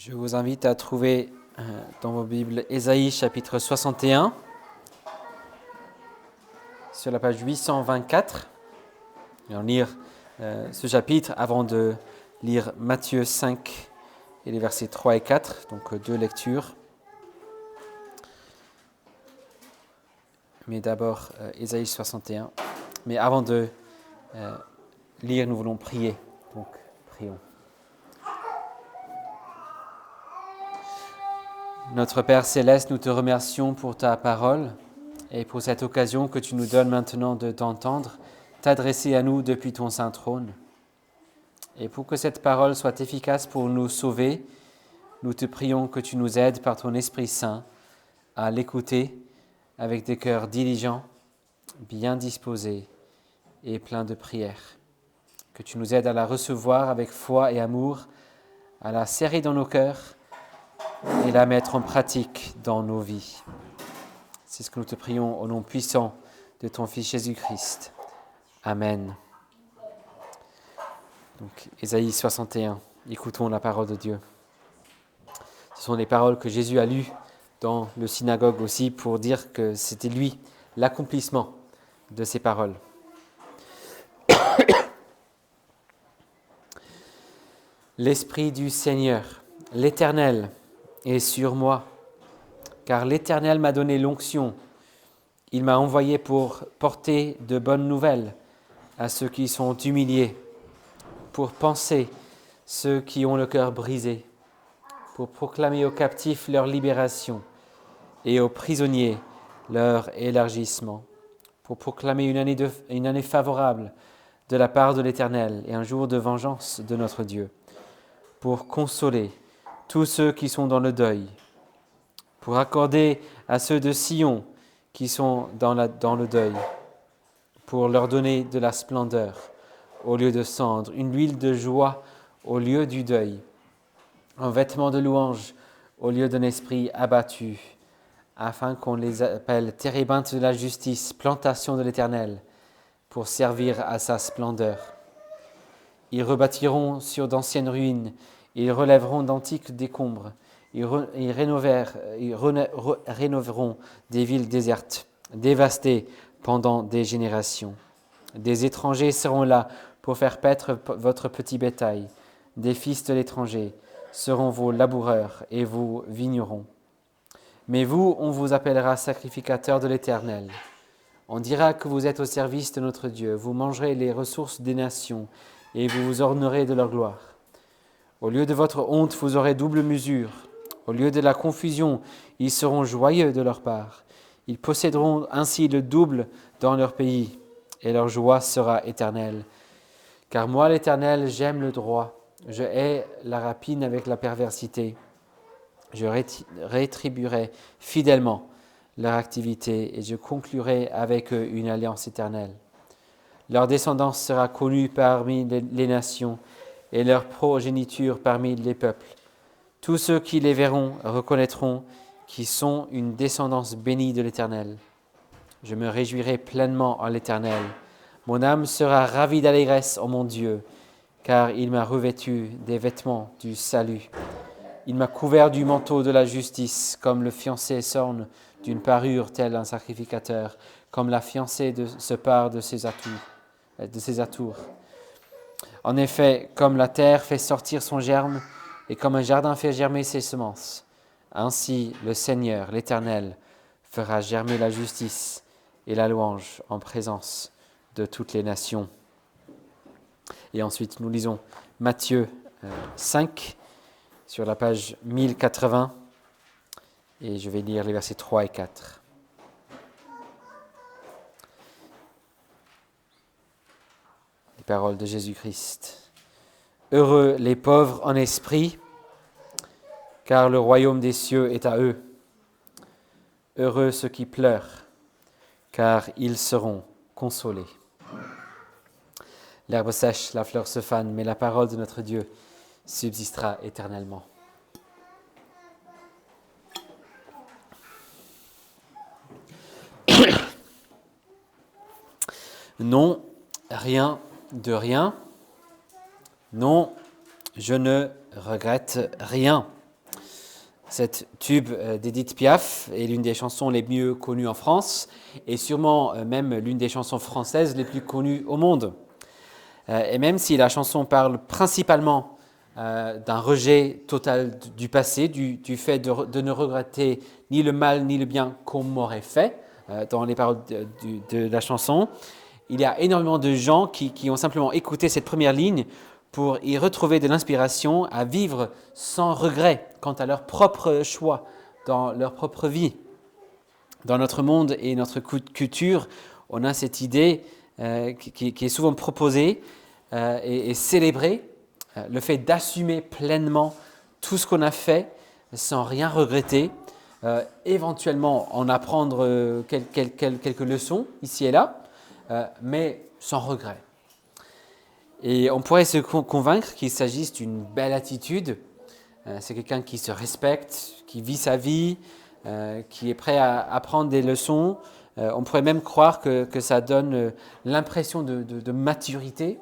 Je vous invite à trouver dans vos Bibles Ésaïe chapitre 61 sur la page 824. Et on lire ce chapitre avant de lire Matthieu 5 et les versets 3 et 4, donc deux lectures. Mais d'abord Ésaïe 61. Mais avant de lire, nous voulons prier. Donc prions. Notre Père Céleste, nous te remercions pour ta parole et pour cette occasion que tu nous donnes maintenant de t'entendre, t'adresser à nous depuis ton saint trône. Et pour que cette parole soit efficace pour nous sauver, nous te prions que tu nous aides par ton Esprit Saint à l'écouter avec des cœurs diligents, bien disposés et pleins de prières. Que tu nous aides à la recevoir avec foi et amour, à la serrer dans nos cœurs et la mettre en pratique dans nos vies. C'est ce que nous te prions au nom puissant de ton Fils Jésus-Christ. Amen. Donc, Ésaïe 61, écoutons la parole de Dieu. Ce sont les paroles que Jésus a lues dans le synagogue aussi pour dire que c'était lui, l'accomplissement de ces paroles. L'Esprit du Seigneur, l'Éternel, est sur moi, car l'Éternel m'a donné l'onction. Il m'a envoyé pour porter de bonnes nouvelles à ceux qui sont humiliés, pour panser ceux qui ont le cœur brisé, pour proclamer aux captifs leur libération et aux prisonniers leur élargissement, pour proclamer une année favorable de la part de l'Éternel et un jour de vengeance de notre Dieu, pour consoler tous ceux qui sont dans le deuil, pour accorder à ceux de Sion qui sont dans le deuil, pour leur donner de la splendeur au lieu de cendre, une huile de joie au lieu du deuil, un vêtement de louange au lieu d'un esprit abattu, afin qu'on les appelle térébinthes de la justice, plantation de l'Éternel, pour servir à sa splendeur. Ils rebâtiront sur d'anciennes ruines, ils relèveront d'antiques décombres, ils rénoveront des villes désertes, dévastées pendant des générations. Des étrangers seront là pour faire paître votre petit bétail. Des fils de l'étranger seront vos laboureurs et vos vignerons. Mais vous, on vous appellera sacrificateurs de l'Éternel. On dira que vous êtes au service de notre Dieu. Vous mangerez les ressources des nations et vous vous ornerez de leur gloire. Au lieu de votre honte, vous aurez double mesure. Au lieu de la confusion, ils seront joyeux de leur part. Ils posséderont ainsi le double dans leur pays, et leur joie sera éternelle. Car moi, l'Éternel, j'aime le droit. Je hais la rapine avec la perversité. Je rétribuerai fidèlement leur activité, et je conclurai avec eux une alliance éternelle. Leur descendance sera connue parmi les nations, et leur progéniture parmi les peuples. Tous ceux qui les verront reconnaîtront qu'ils sont une descendance bénie de l'Éternel. Je me réjouirai pleinement en l'Éternel. Mon âme sera ravie d'allégresse en mon Dieu, car il m'a revêtu des vêtements du salut. Il m'a couvert du manteau de la justice, comme le fiancé s'orne d'une parure tel un sacrificateur, comme la fiancée se pare de ses atours. En effet, comme la terre fait sortir son germe, et comme un jardin fait germer ses semences, ainsi le Seigneur, l'Éternel, fera germer la justice et la louange en présence de toutes les nations. Et ensuite, nous lisons Matthieu 5, sur la page 1080, et je vais lire les versets 3 et 4. Les paroles de Jésus-Christ. Heureux les pauvres en esprit, car le royaume des cieux est à eux. Heureux ceux qui pleurent, car ils seront consolés. L'herbe sèche, la fleur se fane, mais la parole de notre Dieu subsistera éternellement. Non, rien de rien. Non, je ne regrette rien. Cette tube d'Edith Piaf est l'une des chansons les mieux connues en France et sûrement même l'une des chansons françaises les plus connues au monde. Et même si la chanson parle principalement d'un rejet total du passé, du fait de ne regretter ni le mal ni le bien qu'on m'aurait fait, dans les paroles de la chanson, il y a énormément de gens qui ont simplement écouté cette première ligne pour y retrouver de l'inspiration à vivre sans regret quant à leur propre choix dans leur propre vie. Dans notre monde et notre culture, on a cette idée qui est souvent proposée et célébrée, le fait d'assumer pleinement tout ce qu'on a fait sans rien regretter, éventuellement en apprendre quelques leçons ici et là, mais sans regret. Et on pourrait se convaincre qu'il s'agisse d'une belle attitude. C'est quelqu'un qui se respecte, qui vit sa vie, qui est prêt à apprendre des leçons. On pourrait même croire que ça donne l'impression de maturité.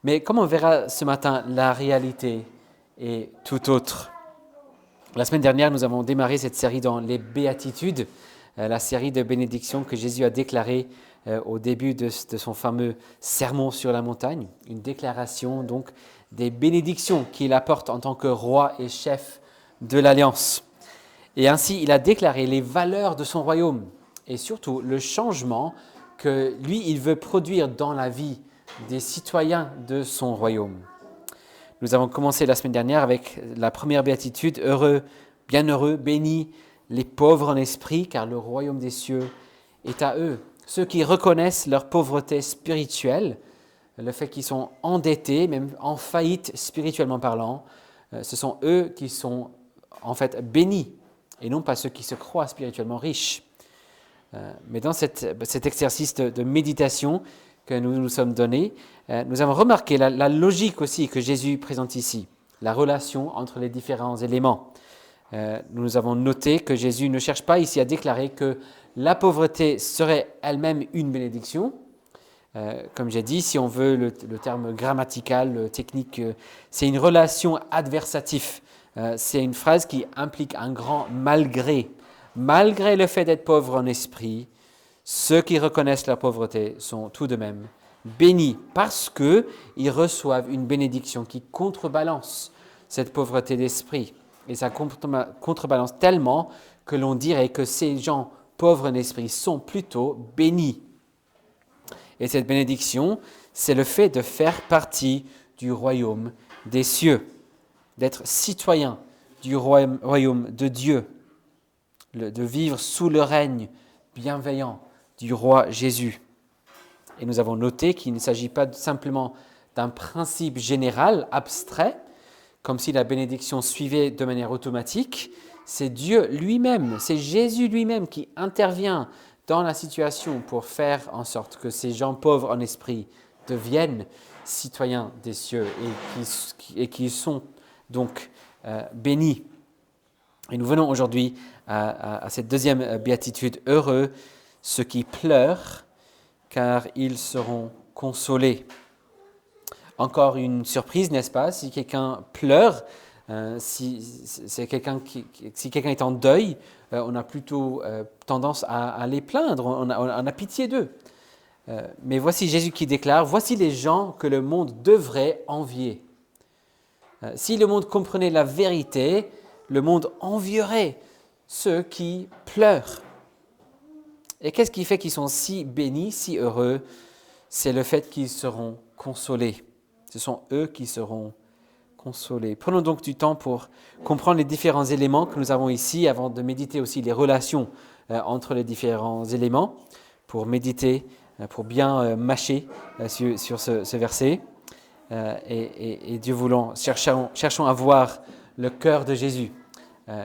Mais comme on verra ce matin, la réalité est tout autre. La semaine dernière, nous avons démarré cette série dans les béatitudes, la série de bénédictions que Jésus a déclarées au début de son fameux sermon sur la montagne, une déclaration donc des bénédictions qu'il apporte en tant que roi et chef de l'Alliance. Et ainsi, il a déclaré les valeurs de son royaume et surtout le changement que lui, il veut produire dans la vie des citoyens de son royaume. Nous avons commencé la semaine dernière avec la première béatitude, heureux, bienheureux, bénis les pauvres en esprit, car le royaume des cieux est à eux. Ceux qui reconnaissent leur pauvreté spirituelle, le fait qu'ils sont endettés, même en faillite spirituellement parlant, ce sont eux qui sont en fait bénis, et non pas ceux qui se croient spirituellement riches. Mais dans cet exercice de méditation que nous nous sommes donnés, nous avons remarqué la logique aussi que Jésus présente ici, la relation entre les différents éléments. Nous avons noté que Jésus ne cherche pas ici à déclarer que la pauvreté serait elle-même une bénédiction. Comme j'ai dit, si on veut le terme grammatical, technique, c'est une relation adversative. C'est une phrase qui implique un grand malgré. Malgré le fait d'être pauvre en esprit, ceux qui reconnaissent leur pauvreté sont tout de même bénis parce qu'ils reçoivent une bénédiction qui contrebalance cette pauvreté d'esprit. Et ça contrebalance tellement que l'on dirait que ces gens pauvres en esprit sont plutôt bénis. Et cette bénédiction, c'est le fait de faire partie du royaume des cieux, d'être citoyen du royaume de Dieu, de vivre sous le règne bienveillant du roi Jésus. Et nous avons noté qu'il ne s'agit pas simplement d'un principe général, abstrait, comme si la bénédiction suivait de manière automatique. C'est Dieu lui-même, c'est Jésus lui-même qui intervient dans la situation pour faire en sorte que ces gens pauvres en esprit deviennent citoyens des cieux et qui sont donc bénis. Et nous venons aujourd'hui à cette deuxième béatitude. Heureux ceux qui pleurent, car ils seront consolés. Encore une surprise, n'est-ce pas? Si quelqu'un pleure, si quelqu'un est en deuil, on a plutôt tendance à les plaindre, on a pitié d'eux. Mais voici Jésus qui déclare, voici les gens que le monde devrait envier. Si le monde comprenait la vérité, le monde envierait ceux qui pleurent. Et qu'est-ce qui fait qu'ils sont si bénis, si heureux? C'est le fait qu'ils seront consolés. Ce sont eux qui seront consolés. Prenons donc du temps pour comprendre les différents éléments que nous avons ici, avant de méditer aussi les relations entre les différents éléments, pour méditer, pour bien mâcher sur ce verset. Et Dieu voulant, cherchons à voir le cœur de Jésus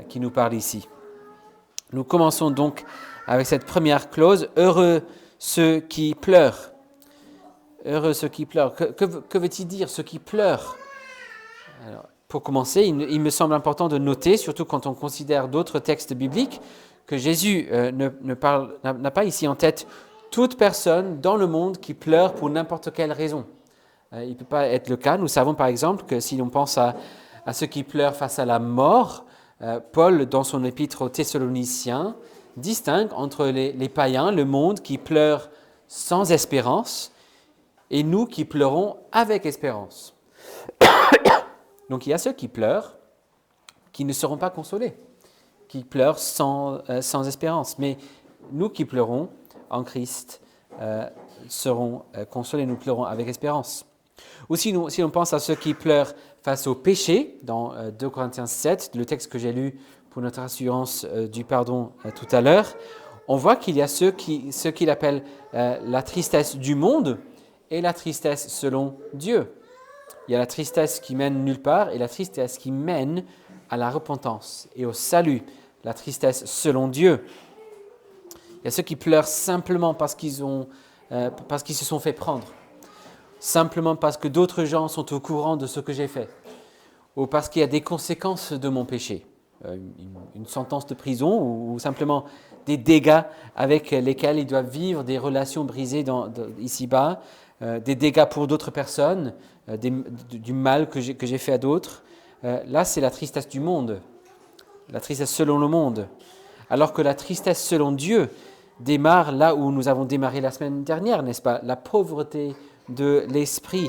qui nous parle ici. Nous commençons donc avec cette première clause, « Heureux ceux qui pleurent ». Heureux ceux qui pleurent. Que veut-il dire, ceux qui pleurent? Alors, pour commencer, il me semble important de noter, surtout quand on considère d'autres textes bibliques, que Jésus n'a pas ici en tête toute personne dans le monde qui pleure pour n'importe quelle raison. Il ne peut pas être le cas. Nous savons par exemple que si l'on pense à ceux qui pleurent face à la mort, Paul, dans son épître aux Thessaloniciens, distingue entre les païens, le monde qui pleure sans espérance, et nous qui pleurons avec espérance. Donc il y a ceux qui pleurent, qui ne seront pas consolés, qui pleurent sans espérance. Mais nous qui pleurons en Christ serons consolés, nous pleurons avec espérance. Ou si on pense à ceux qui pleurent face au péché, dans 2 Corinthiens 7, le texte que j'ai lu pour notre assurance du pardon tout à l'heure, on voit qu'il y a ceux qu'il appelle la tristesse du monde et la tristesse selon Dieu. Il y a la tristesse qui mène nulle part et la tristesse qui mène à la repentance et au salut, la tristesse selon Dieu. Il y a ceux qui pleurent simplement parce qu'ils se sont fait prendre, simplement parce que d'autres gens sont au courant de ce que j'ai fait, ou parce qu'il y a des conséquences de mon péché, une sentence de prison ou simplement des dégâts avec lesquels ils doivent vivre, des relations brisées ici-bas, des dégâts pour d'autres personnes, du mal que j'ai fait à d'autres. Là, c'est la tristesse du monde, la tristesse selon le monde. Alors que la tristesse selon Dieu démarre là où nous avons démarré la semaine dernière, n'est-ce pas? La pauvreté de l'esprit.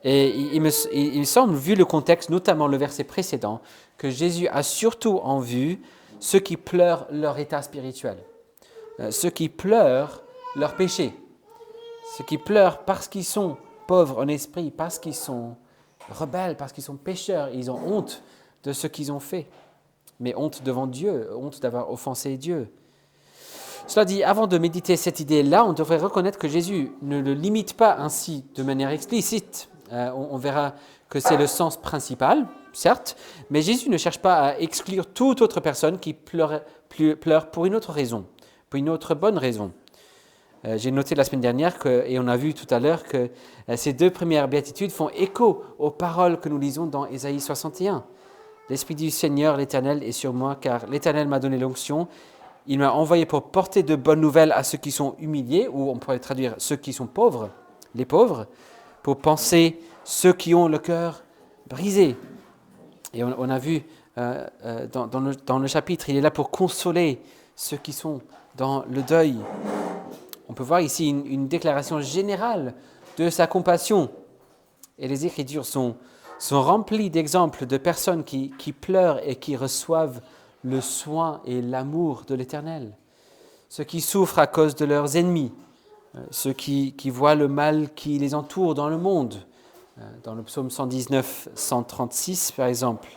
Et il me semble, vu le contexte, notamment le verset précédent, que Jésus a surtout en vue ceux qui pleurent leur état spirituel, ceux qui pleurent leur péché, ceux qui pleurent parce qu'ils sont pauvres en esprit, parce qu'ils sont rebelles, parce qu'ils sont pécheurs, ils ont honte de ce qu'ils ont fait, mais honte devant Dieu, honte d'avoir offensé Dieu. Cela dit, avant de méditer cette idée-là, on devrait reconnaître que Jésus ne le limite pas ainsi de manière explicite. On verra que c'est le sens principal, certes, mais Jésus ne cherche pas à exclure toute autre personne qui pleure pour une autre raison, pour une autre bonne raison. J'ai noté la semaine dernière, et on a vu tout à l'heure, que ces deux premières béatitudes font écho aux paroles que nous lisons dans Ésaïe 61. « L'Esprit du Seigneur, l'Éternel, est sur moi, car l'Éternel m'a donné l'onction. Il m'a envoyé pour porter de bonnes nouvelles à ceux qui sont humiliés, ou on pourrait traduire ceux qui sont pauvres, les pauvres, pour penser ceux qui ont le cœur brisé. » Et on a vu dans le chapitre, il est là pour consoler ceux qui sont dans le deuil. On peut voir ici une déclaration générale de sa compassion. Et les Écritures sont remplies d'exemples de personnes qui pleurent et qui reçoivent le soin et l'amour de l'Éternel. Ceux qui souffrent à cause de leurs ennemis, ceux qui voient le mal qui les entoure dans le monde. Dans le psaume 119, 136 par exemple,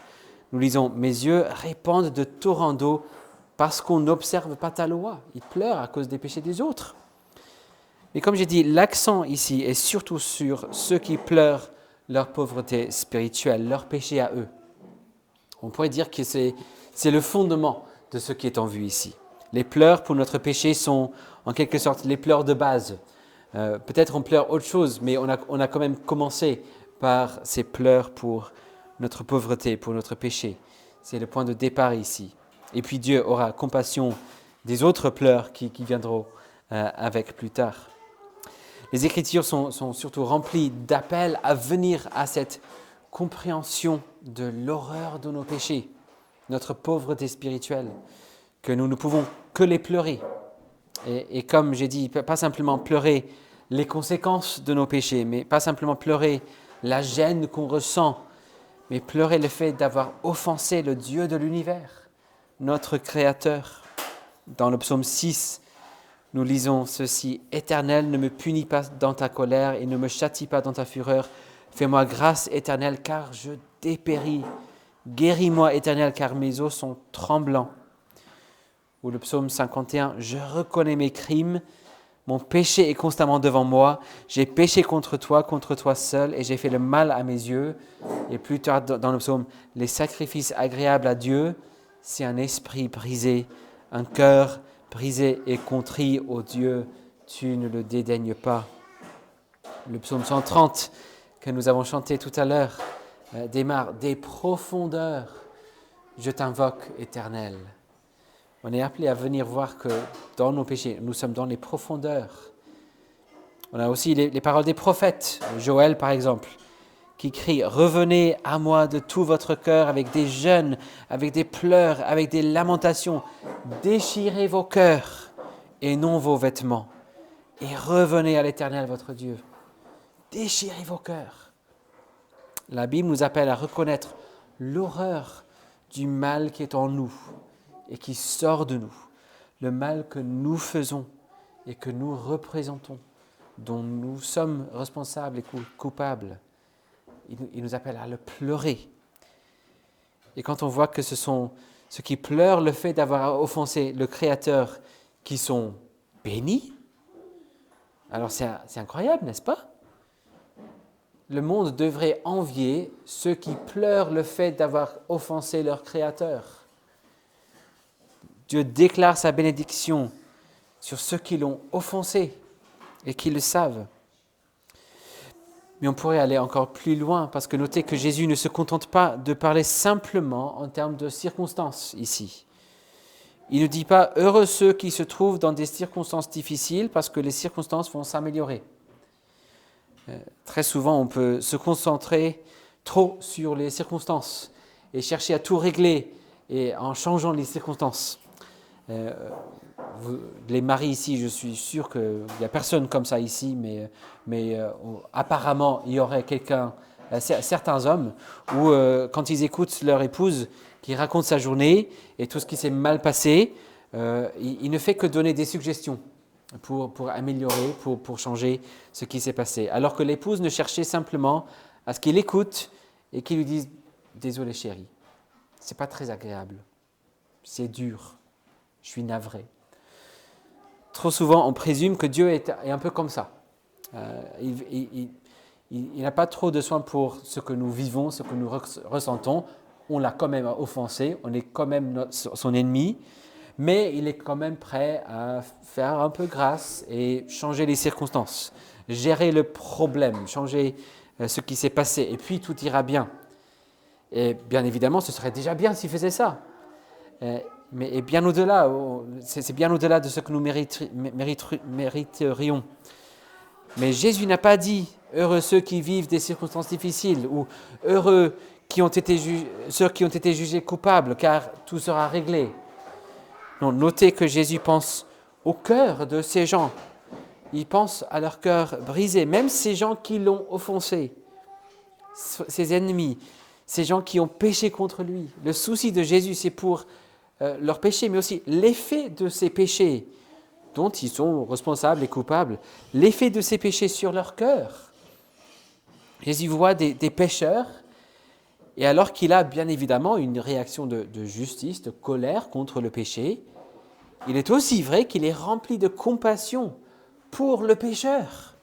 nous lisons « Mes yeux répandent de torrents d'eau parce qu'on n'observe pas ta loi. » Ils pleurent à cause des péchés des autres. Mais comme j'ai dit, l'accent ici est surtout sur ceux qui pleurent leur pauvreté spirituelle, leur péché à eux. On pourrait dire que c'est le fondement de ce qui est en vue ici. Les pleurs pour notre péché sont en quelque sorte les pleurs de base. Peut-être on pleure autre chose, mais on a quand même commencé par ces pleurs pour notre pauvreté, pour notre péché. C'est le point de départ ici. Et puis Dieu aura compassion des autres pleurs qui viendront avec plus tard. Les Écritures sont surtout remplies d'appels à venir à cette compréhension de l'horreur de nos péchés, notre pauvreté spirituelle, que nous ne pouvons que les pleurer. Et comme j'ai dit, pas simplement pleurer les conséquences de nos péchés, mais pas simplement pleurer la gêne qu'on ressent, mais pleurer le fait d'avoir offensé le Dieu de l'univers, notre Créateur. Dans le psaume 6, nous lisons ceci: « Éternel, ne me punis pas dans ta colère et ne me châtie pas dans ta fureur. Fais-moi grâce, Éternel, car je dépéris. Guéris-moi, Éternel, car mes os sont tremblants. » Ou le psaume 51, « Je reconnais mes crimes, mon péché est constamment devant moi. J'ai péché contre toi seul, et j'ai fait le mal à mes yeux. » Et plus tard dans le psaume, « Les sacrifices agréables à Dieu, c'est un esprit brisé, un cœur brisé et contrit, ô Dieu, tu ne le dédaignes pas. » Le psaume 130 que nous avons chanté tout à l'heure démarre: « Des profondeurs, je t'invoque, Éternel. » On est appelé à venir voir que dans nos péchés, nous sommes dans les profondeurs. On a aussi les paroles des prophètes, Joël par exemple, qui crie « Revenez à moi de tout votre cœur avec des jeûnes, avec des pleurs, avec des lamentations. Déchirez vos cœurs et non vos vêtements. Et revenez à l'Éternel votre Dieu. » Déchirez vos cœurs. La Bible nous appelle à reconnaître l'horreur du mal qui est en nous et qui sort de nous. Le mal que nous faisons et que nous représentons, dont nous sommes responsables et coupables. Il nous appelle à le pleurer. Et quand on voit que ce sont ceux qui pleurent le fait d'avoir offensé le Créateur qui sont bénis, alors c'est incroyable, n'est-ce pas? Le monde devrait envier ceux qui pleurent le fait d'avoir offensé leur Créateur. Dieu déclare sa bénédiction sur ceux qui l'ont offensé et qui le savent. Mais on pourrait aller encore plus loin, parce que notez que Jésus ne se contente pas de parler simplement en termes de circonstances ici. Il ne dit pas « heureux ceux qui se trouvent dans des circonstances difficiles » parce que les circonstances vont s'améliorer. Très souvent, on peut se concentrer trop sur les circonstances et chercher à tout régler et en changeant les circonstances. Les maris ici, je suis sûr qu'il n'y a personne comme ça ici, mais apparemment, il y aurait certains hommes où quand ils écoutent leur épouse qui raconte sa journée et tout ce qui s'est mal passé, il ne fait que donner des suggestions pour améliorer, pour changer ce qui s'est passé. Alors que l'épouse ne cherchait simplement à ce qu'il écoute et qu'il lui dise « Désolé chérie, c'est pas très agréable, c'est dur, je suis navré ». Trop souvent, on présume que Dieu est un peu comme ça. Il n'a pas trop de soin pour ce que nous vivons, ce que nous ressentons. On l'a quand même offensé, on est quand même son ennemi, mais il est quand même prêt à faire un peu grâce et changer les circonstances, gérer le problème, changer ce qui s'est passé, et puis tout ira bien. Et bien évidemment, ce serait déjà bien s'il faisait ça. Mais bien au-delà, c'est bien au-delà de ce que nous mériterions. Mais Jésus n'a pas dit « heureux ceux qui vivent des circonstances difficiles » ou « heureux ceux qui ont été jugés coupables, car tout sera réglé ». Non, notez que Jésus pense au cœur de ces gens. Il pense à leur cœur brisé, même ces gens qui l'ont offensé, ses ennemis, ces gens qui ont péché contre lui. Le souci de Jésus, c'est pour leur péché, mais aussi l'effet de ces péchés dont ils sont responsables et coupables, l'effet de ces péchés sur leur cœur. Jésus voit des pécheurs, et alors qu'il a bien évidemment une réaction de justice, de colère contre le péché, il est aussi vrai qu'il est rempli de compassion pour le pécheur.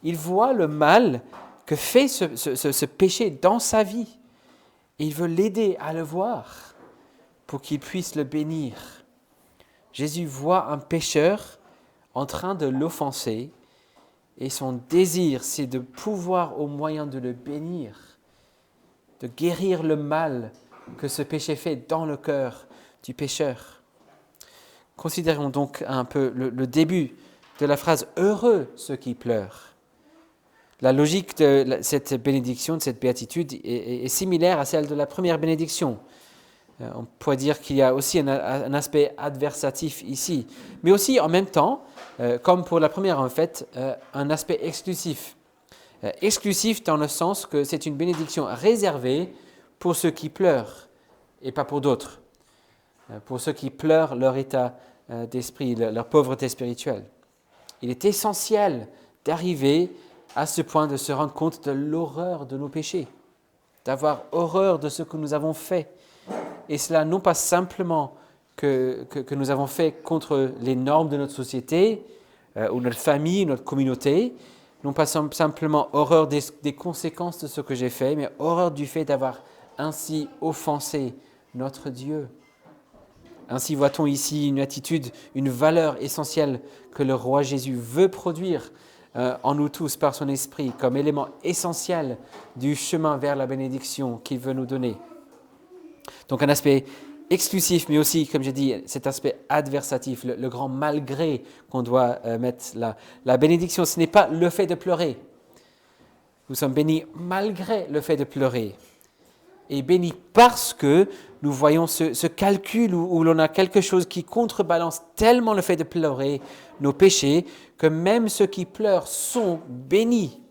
Il voit le mal que fait ce péché dans sa vie, et il veut l'aider à le voir pour qu'il puisse le bénir. Jésus voit un pécheur en train de l'offenser et son désir, c'est de pouvoir, au moyen de le bénir, de guérir le mal que ce péché fait dans le cœur du pécheur. Considérons donc un peu le début de la phrase « heureux ceux qui pleurent ». La logique de cette bénédiction, de cette béatitude, est similaire à celle de la première bénédiction. On pourrait dire qu'il y a aussi un aspect adversatif ici, mais aussi en même temps, comme pour la première en fait, un aspect exclusif. Exclusif dans le sens que c'est une bénédiction réservée pour ceux qui pleurent et pas pour d'autres. Pour ceux qui pleurent leur état d'esprit, leur pauvreté spirituelle. Il est essentiel d'arriver à ce point de se rendre compte de l'horreur de nos péchés, d'avoir horreur de ce que nous avons fait. Et cela non pas simplement que nous avons fait contre les normes de notre société, ou notre famille, notre communauté, non pas simplement horreur des conséquences de ce que j'ai fait, mais horreur du fait d'avoir ainsi offensé notre Dieu. Ainsi voit-on ici une attitude, une valeur essentielle que le roi Jésus veut produire en nous tous par son esprit comme élément essentiel du chemin vers la bénédiction qu'il veut nous donner. Donc un aspect exclusif, mais aussi, comme j'ai dit, cet aspect adversatif, le grand malgré qu'on doit mettre là. La bénédiction, ce n'est pas le fait de pleurer. Nous sommes bénis malgré le fait de pleurer. Et bénis parce que nous voyons ce calcul où l'on a quelque chose qui contrebalance tellement le fait de pleurer nos péchés que même ceux qui pleurent sont bénis.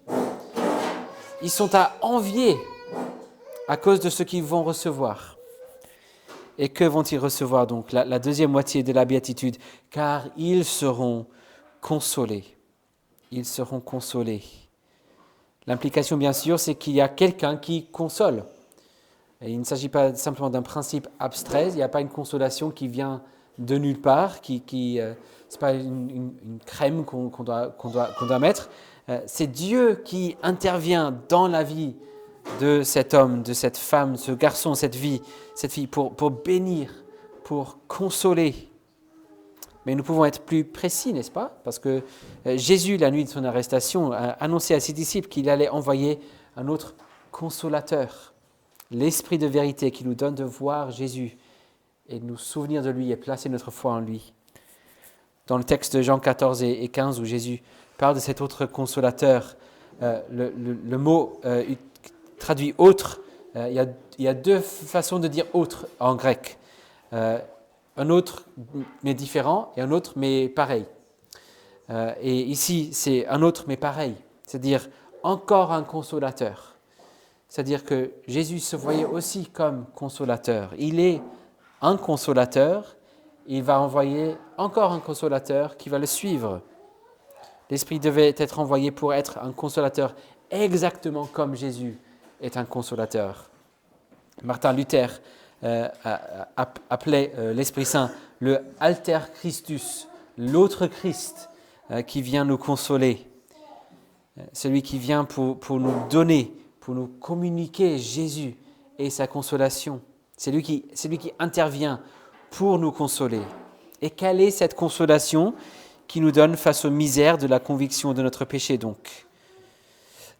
Ils sont à envier à cause de ce qu'ils vont recevoir. Et que vont-ils recevoir donc? La deuxième moitié de la béatitude, car ils seront consolés. Ils seront consolés. L'implication, bien sûr, c'est qu'il y a quelqu'un qui console. Et il ne s'agit pas simplement d'un principe abstrait, il n'y a pas une consolation qui vient de nulle part, ce n'est pas une crème qu'on doit mettre. C'est Dieu qui intervient dans la vie de cet homme, de cette femme, ce garçon, cette fille, pour bénir, pour consoler. Mais nous pouvons être plus précis, n'est-ce pas? Parce que Jésus, la nuit de son arrestation, a annoncé à ses disciples qu'il allait envoyer un autre consolateur, l'Esprit de vérité qui nous donne de voir Jésus et de nous souvenir de lui et placer notre foi en lui. Dans le texte de Jean 14 et 15 où Jésus parle de cet autre consolateur, le mot traduit « autre », il y a deux façons de dire « autre » en grec. Un autre mais différent et un autre mais pareil. Et ici, c'est un autre mais pareil, c'est-à-dire encore un consolateur. C'est-à-dire que Jésus se voyait aussi comme consolateur. Il est un consolateur, il va envoyer encore un consolateur qui va le suivre. L'Esprit devait être envoyé pour être un consolateur exactement comme Jésus est un consolateur. Martin Luther appelait l'Esprit Saint le Alter Christus, l'autre Christ qui vient nous consoler, celui qui vient pour nous donner, pour nous communiquer Jésus et sa consolation. C'est lui qui intervient pour nous consoler. Et quelle est cette consolation qui nous donne face aux misères de la conviction de notre péché donc?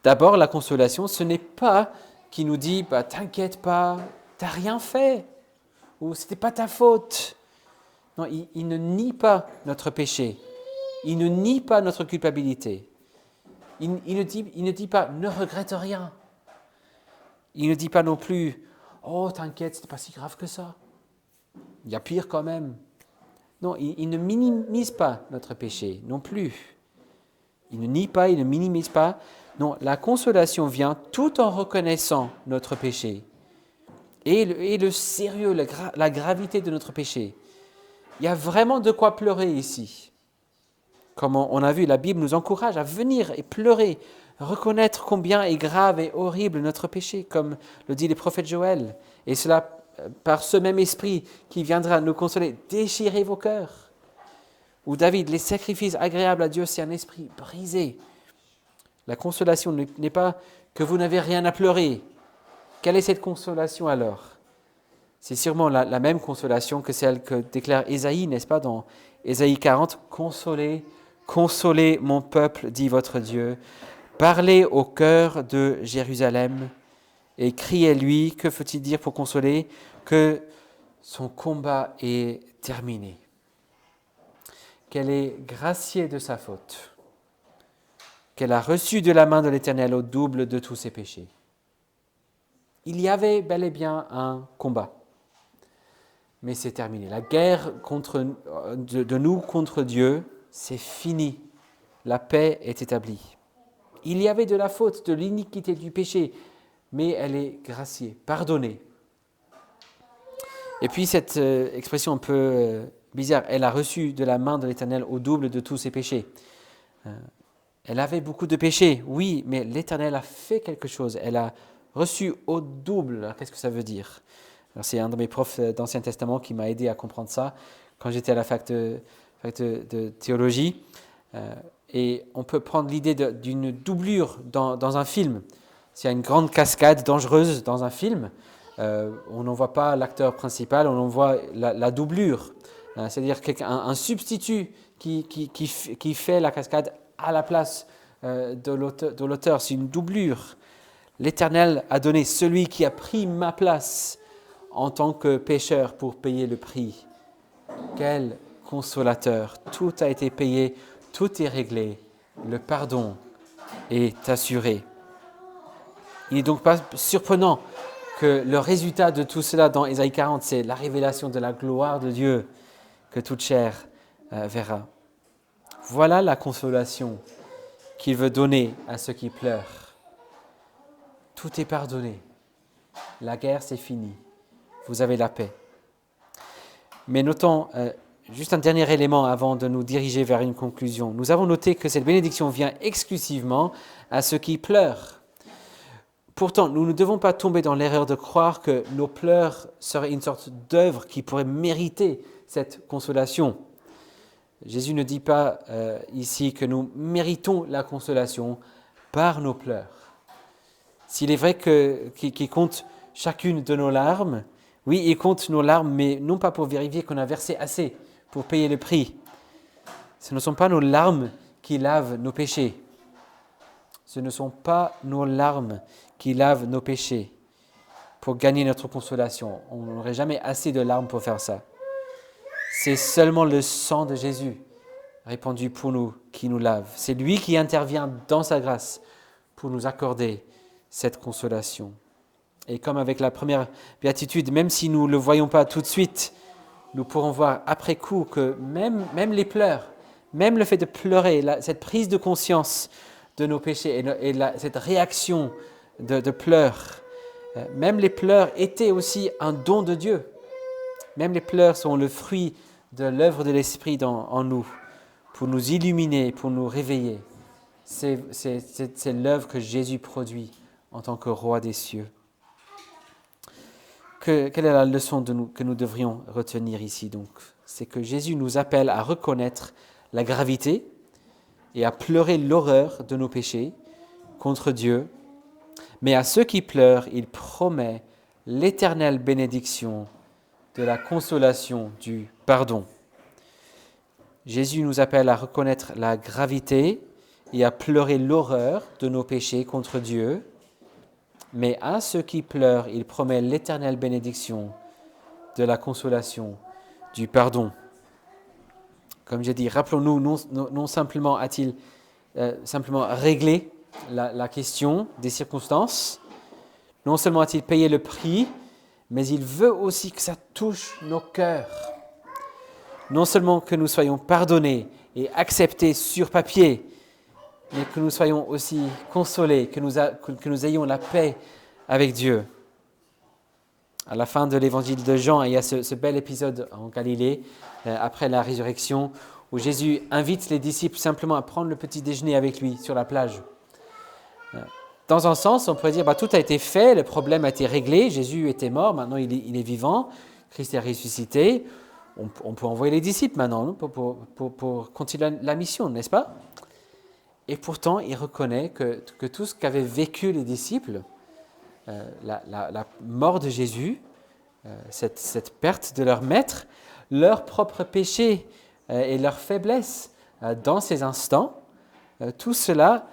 D'abord, la consolation, ce n'est pas qui nous dit « t'inquiète pas, t'as rien fait » ou « c'était pas ta faute ». Non, il ne nie pas notre péché. Il ne nie pas notre culpabilité. Il ne dit pas « ne regrette rien ». Il ne dit pas non plus « oh, t'inquiète, c'était pas si grave que ça. Il y a pire quand même ». Non, il ne minimise pas notre péché non plus. Il ne nie pas, il ne minimise pas. Non, la consolation vient tout en reconnaissant notre péché et le sérieux, la gravité de notre péché. Il y a vraiment de quoi pleurer ici. Comme on a vu, la Bible nous encourage à venir et pleurer, reconnaître combien est grave et horrible notre péché, comme le dit le prophète Joël. Et cela par ce même esprit qui viendra nous consoler. Déchirez vos cœurs. Ou David, les sacrifices agréables à Dieu, c'est un esprit brisé. La consolation n'est pas que vous n'avez rien à pleurer. Quelle est cette consolation alors? C'est sûrement la même consolation que celle que déclare Ésaïe, n'est-ce pas, dans Ésaïe 40. Consolez, consolez mon peuple, dit votre Dieu. Parlez au cœur de Jérusalem et criez-lui. Que faut-il dire pour consoler? Que son combat est terminé. Qu'elle est graciée de sa faute. Qu'elle a reçu de la main de l'Éternel au double de tous ses péchés. Il y avait bel et bien un combat. Mais c'est terminé. La guerre de nous contre Dieu, c'est fini. La paix est établie. Il y avait de la faute, de l'iniquité, du péché, mais elle est graciée, pardonnée. Et puis cette expression un peu bizarre, elle a reçu de la main de l'Éternel au double de tous ses péchés. Elle avait beaucoup de péchés, oui, mais l'Éternel a fait quelque chose. Elle a reçu au double. Alors, qu'est-ce que ça veut dire? Alors, c'est un de mes profs d'Ancien Testament qui m'a aidé à comprendre ça quand j'étais à la fac de théologie. Et on peut prendre l'idée d'une doublure dans un film. S'il y a une grande cascade dangereuse dans un film, on n'en voit pas l'acteur principal, on en voit la doublure. C'est-à-dire un substitut qui fait la cascade à la place de l'auteur. C'est une doublure. L'Éternel a donné celui qui a pris ma place en tant que pécheur pour payer le prix. Quel consolateur! Tout a été payé, tout est réglé. Le pardon est assuré. Il n'est donc pas surprenant que le résultat de tout cela dans Ésaïe 40, c'est la révélation de la gloire de Dieu que toute chair verra. Voilà la consolation qu'il veut donner à ceux qui pleurent. Tout est pardonné. La guerre, c'est fini. Vous avez la paix. Mais notons juste un dernier élément avant de nous diriger vers une conclusion. Nous avons noté que cette bénédiction vient exclusivement à ceux qui pleurent. Pourtant, nous ne devons pas tomber dans l'erreur de croire que nos pleurs seraient une sorte d'œuvre qui pourrait mériter cette consolation. Jésus ne dit pas ici que nous méritons la consolation par nos pleurs. S'il est vrai qu'il compte chacune de nos larmes, oui, il compte nos larmes, mais non pas pour vérifier qu'on a versé assez pour payer le prix. Ce ne sont pas nos larmes qui lavent nos péchés. Ce ne sont pas nos larmes qui lavent nos péchés pour gagner notre consolation. On n'aurait jamais assez de larmes pour faire ça. C'est seulement le sang de Jésus répandu pour nous qui nous lave. C'est lui qui intervient dans sa grâce pour nous accorder cette consolation. Et comme avec la première béatitude, même si nous ne le voyons pas tout de suite, nous pourrons voir après coup que même les pleurs, même le fait de pleurer, cette prise de conscience de nos péchés et cette réaction de pleurs, même les pleurs étaient aussi un don de Dieu. Même les pleurs sont le fruit de l'œuvre de l'Esprit en nous, pour nous illuminer, pour nous réveiller. C'est l'œuvre que Jésus produit en tant que roi des cieux. Quelle est la leçon que nous devrions retenir ici donc? C'est que Jésus nous appelle à reconnaître la gravité et à pleurer l'horreur de nos péchés contre Dieu. Mais à ceux qui pleurent, il promet l'éternelle bénédiction de la consolation, du pardon. Jésus nous appelle à reconnaître la gravité et à pleurer l'horreur de nos péchés contre Dieu. Mais à ceux qui pleurent, il promet l'éternelle bénédiction de la consolation, du pardon. Comme j'ai dit, rappelons-nous, non simplement a-t-il simplement réglé la question des circonstances, non seulement a-t-il payé le prix, mais il veut aussi que ça touche nos cœurs. Non seulement que nous soyons pardonnés et acceptés sur papier, mais que nous soyons aussi consolés, que nous ayons la paix avec Dieu. À la fin de l'évangile de Jean, il y a ce bel épisode en Galilée, après la résurrection, où Jésus invite les disciples simplement à prendre le petit déjeuner avec lui sur la plage. Dans un sens, on pourrait dire tout a été fait, le problème a été réglé, Jésus était mort, maintenant il est vivant, Christ est ressuscité. On peut envoyer les disciples maintenant pour continuer la mission, n'est-ce pas? Et pourtant, il reconnaît que tout ce qu'avaient vécu les disciples, la mort de Jésus, cette perte de leur maître, leur propre péché et leur faiblesse dans ces instants, tout cela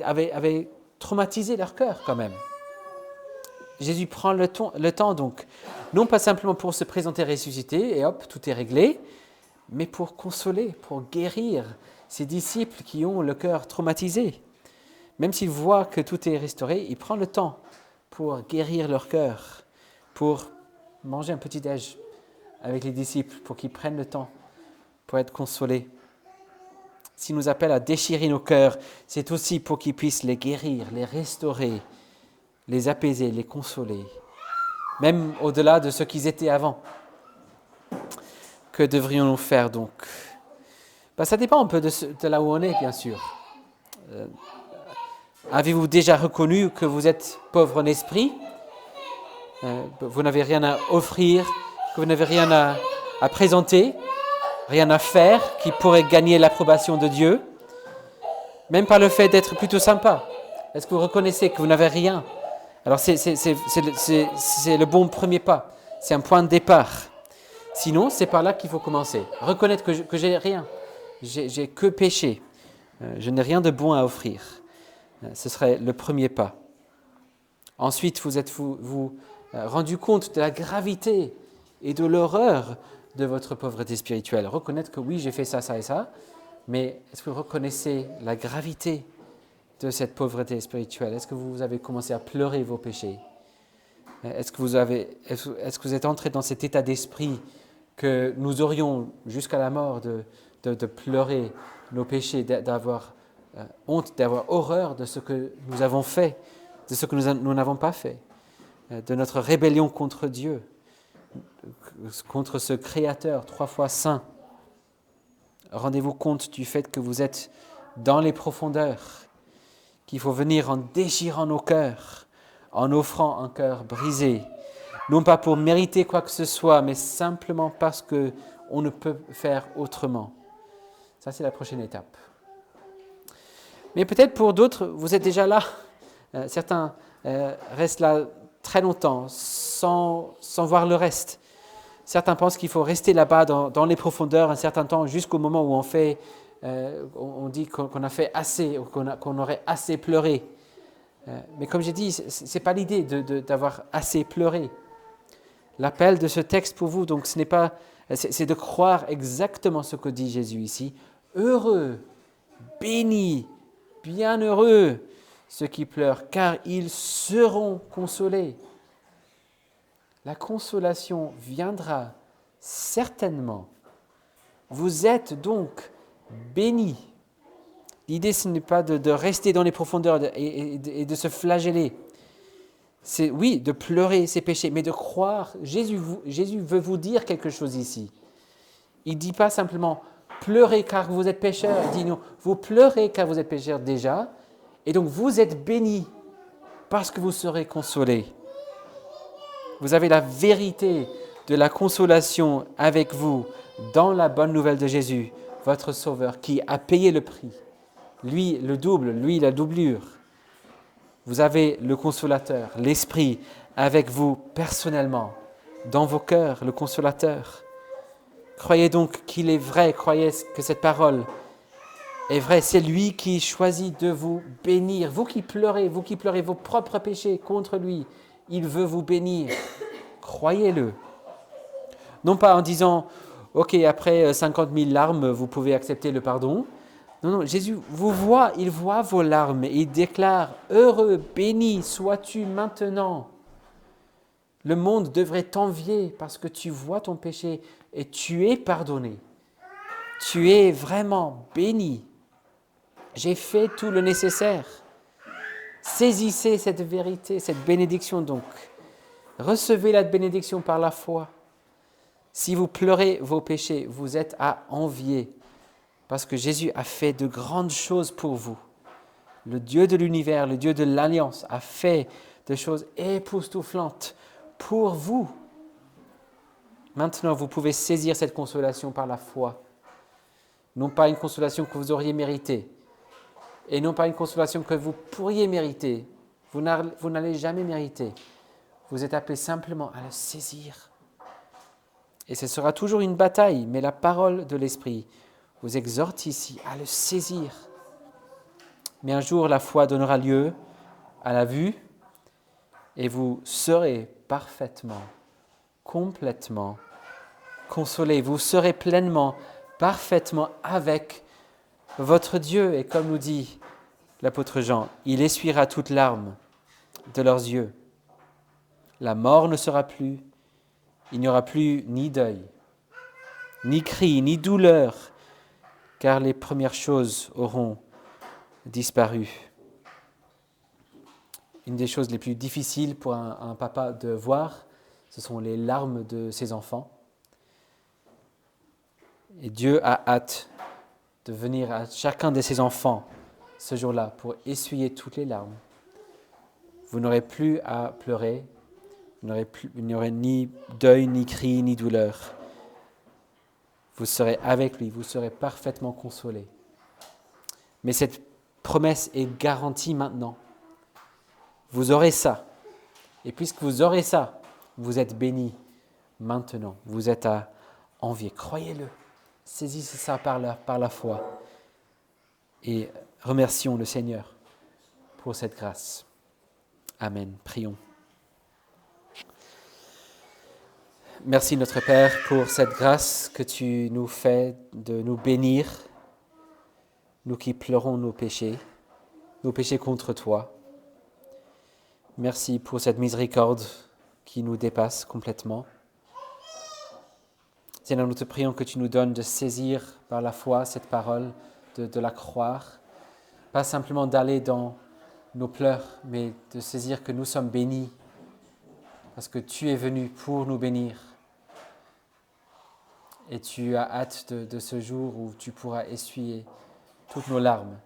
avait traumatisé leur cœur quand même. Jésus prend le temps donc, non pas simplement pour se présenter ressuscité et hop, tout est réglé, mais pour consoler, pour guérir ses disciples qui ont le cœur traumatisé. Même s'il voit que tout est restauré, il prend le temps pour guérir leur cœur, pour manger un petit déj avec les disciples, pour qu'ils prennent le temps pour être consolés. S'il nous appelle à déchirer nos cœurs, c'est aussi pour qu'ils puissent les guérir, les restaurer, les apaiser, les consoler, même au-delà de ce qu'ils étaient avant. Que devrions-nous faire donc? Ça dépend un peu de là où on est, bien sûr. Avez-vous déjà reconnu que vous êtes pauvre en esprit? Vous n'avez rien à offrir, que vous n'avez rien à présenter, rien à faire qui pourrait gagner l'approbation de Dieu? Même par le fait d'être plutôt sympa. Est-ce que vous reconnaissez que vous n'avez rien? Alors c'est le bon premier pas, c'est un point de départ. Sinon, c'est par là qu'il faut commencer. Reconnaître que j'ai rien, j'ai que péché, je n'ai rien de bon à offrir. Ce serait le premier pas. Ensuite, vous êtes-vous rendu compte de la gravité et de l'horreur de votre pauvreté spirituelle? Reconnaître que oui, j'ai fait ça, ça et ça, mais est-ce que vous reconnaissez la gravité de cette pauvreté spirituelle? Est-ce que vous avez commencé à pleurer vos péchés? Est-ce que vous êtes entré dans cet état d'esprit que nous aurions jusqu'à la mort de pleurer nos péchés, d'avoir honte, d'avoir horreur de ce que nous avons fait, de ce que nous n'avons pas fait, de notre rébellion contre Dieu, contre ce Créateur 3 fois saint? Rendez-vous compte du fait que vous êtes dans les profondeurs, qu'il faut venir en déchirant nos cœurs, en offrant un cœur brisé, non pas pour mériter quoi que ce soit, mais simplement parce qu'on ne peut faire autrement. Ça, c'est la prochaine étape. Mais peut-être pour d'autres, vous êtes déjà là. Certains restent là très longtemps, sans voir le reste. Certains pensent qu'il faut rester là-bas dans les profondeurs un certain temps, jusqu'au moment où on dit qu'on a fait assez, ou qu'on aurait assez pleuré. Mais comme j'ai dit, ce n'est pas l'idée d'avoir assez pleuré. L'appel de ce texte pour vous, donc, c'est de croire exactement ce que dit Jésus ici. Heureux, bénis, bienheureux ceux qui pleurent, car ils seront consolés. La consolation viendra certainement. Vous êtes donc bénis. L'idée, ce n'est pas de rester dans les profondeurs et de se flageller. C'est, oui, de pleurer ses péchés, mais de croire. Jésus veut vous dire quelque chose ici. Il ne dit pas simplement « pleurez car vous êtes pécheurs ». Il dit non, vous pleurez car vous êtes pécheurs déjà, et donc vous êtes bénis parce que vous serez consolés. Vous avez la vérité de la consolation avec vous dans la bonne nouvelle de Jésus, votre Sauveur, qui a payé le prix. Lui, le double, lui, la doublure. Vous avez le Consolateur, l'Esprit, avec vous personnellement, dans vos cœurs, le Consolateur. Croyez donc qu'il est vrai, croyez que cette parole est vraie. C'est lui qui choisit de vous bénir. Vous qui pleurez vos propres péchés contre lui, il veut vous bénir. Croyez-le. Non pas en disant, ok, après 50 000 larmes, vous pouvez accepter le pardon. Non, Jésus il voit vos larmes et il déclare, heureux, béni sois-tu maintenant. Le monde devrait t'envier parce que tu vois ton péché et tu es pardonné. Tu es vraiment béni. J'ai fait tout le nécessaire. Saisissez cette vérité, cette bénédiction donc. Recevez la bénédiction par la foi. Si vous pleurez vos péchés, vous êtes à envier parce que Jésus a fait de grandes choses pour vous. Le Dieu de l'univers, le Dieu de l'Alliance a fait des choses époustouflantes pour vous. Maintenant, vous pouvez saisir cette consolation par la foi. Non pas une consolation que vous auriez méritée, et non pas une consolation que vous pourriez mériter. Vous n'allez jamais mériter. Vous êtes appelé simplement à le saisir. Et ce sera toujours une bataille, mais la parole de l'Esprit vous exhorte ici à le saisir. Mais un jour, la foi donnera lieu à la vue et vous serez parfaitement, complètement consolés. Vous serez pleinement, parfaitement avec votre Dieu. Et comme nous dit l'apôtre Jean, il essuiera toute larme de leurs yeux. La mort ne sera plus, il n'y aura plus ni deuil, ni cri, ni douleur, car les premières choses auront disparu. Une des choses les plus difficiles pour un papa de voir, ce sont les larmes de ses enfants. Et Dieu a hâte de venir à chacun de ses enfants ce jour-là pour essuyer toutes les larmes. Vous n'aurez plus à pleurer, il n'y aurait ni deuil, ni cri, ni douleur. Vous serez avec lui, vous serez parfaitement consolés. Mais cette promesse est garantie maintenant. Vous aurez ça. Et puisque vous aurez ça, vous êtes bénis maintenant. Vous êtes à envier. Croyez-le. Saisissez ça par la foi. Et remercions le Seigneur pour cette grâce. Amen. Prions. Merci notre Père pour cette grâce que tu nous fais de nous bénir, nous qui pleurons nos péchés. nos péchés contre toi. Merci pour cette miséricorde qui nous dépasse complètement. Seigneur, nous te prions que tu nous donnes de saisir par la foi cette parole, de la croire, pas simplement d'aller dans nos pleurs, mais de saisir que nous sommes bénis parce que tu es venu pour nous bénir. Et tu as hâte de ce jour où tu pourras essuyer toutes nos larmes.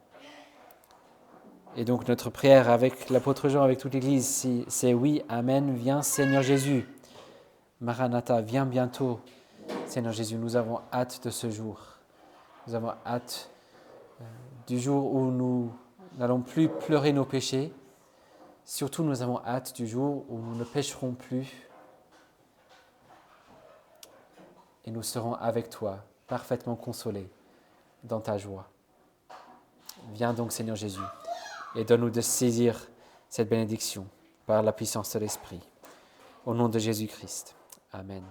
Et donc notre prière avec l'apôtre Jean, avec toute l'Église, c'est oui, Amen, viens Seigneur Jésus. Maranatha, viens bientôt. Seigneur Jésus, nous avons hâte de ce jour. Nous avons hâte du jour où nous n'allons plus pleurer nos péchés. Surtout, nous avons hâte du jour où nous ne pécherons plus. Et nous serons avec toi, parfaitement consolés dans ta joie. Viens donc, Seigneur Jésus, et donne-nous de saisir cette bénédiction par la puissance de l'Esprit. Au nom de Jésus-Christ. Amen.